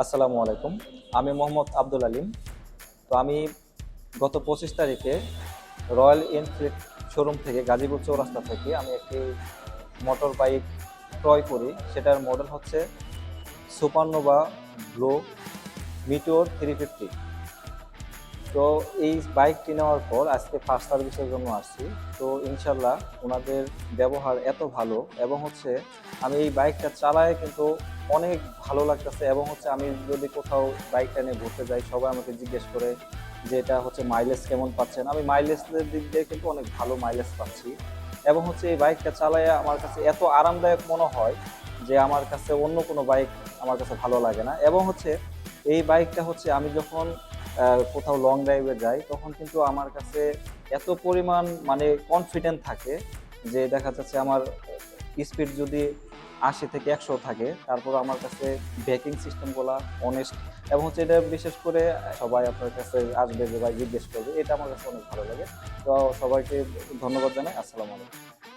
আসসালামু আলাইকুম। আমি মোহাম্মদ আব্দুল আলিম। তো আমি গত 25 তারিখে রয়্যাল এনফিল্ড শোরুম থেকে গাজীপুর চৌরাস্তা থেকে আমি একটি মোটর বাইক ক্রয় করি। সেটার মডেল হচ্ছে সুপারনোভা ব্লু মিটিওর 350। তো এই বাইকটি নেওয়ার পর আজকে ফার্স্ট সার্ভিসের জন্য আসছি। তো ইনশাল্লাহ ওনাদের ব্যবহার এত ভালো এবং আমি এই বাইকটা চালায় কিন্তু অনেক ভালো লাগতেছে এবং আমি যদি কোথাও বাইকটা নিয়ে ঘুরতে যাই সবাই আমাকে জিজ্ঞেস করে যে এটা মাইলেজ কেমন পাচ্ছেন। আমি মাইলেজের দিক দিয়ে কিন্তু অনেক ভালো মাইলেজ পাচ্ছি এবং এই বাইকটা চালায় আমার কাছে এত আরামদায়ক মনে হয় যে আমার কাছে অন্য কোনো বাইক আমার কাছে ভালো লাগে না। এবং এই বাইকটা আমি যখন কোথাও লং ড্রাইভে যাই তখন কিন্তু আমার কাছে এত পরিমাণ মানে কনফিডেন্ট থাকে যে দেখা যাচ্ছে আমার স্পিড যদি 80 থেকে 100 থাকে, তারপর আমার কাছে ব্রেকিং সিস্টেমগুলো অনেস্ট এবং এটা বিশেষ করে সবাই আপনার কাছে আসবে যে ভাই জিজ্ঞেস করবে, এটা আমার কাছে অনেক ভালো লাগে। তো সবাইকে ধন্যবাদ জানাই। আসসালামু আলাইকুম।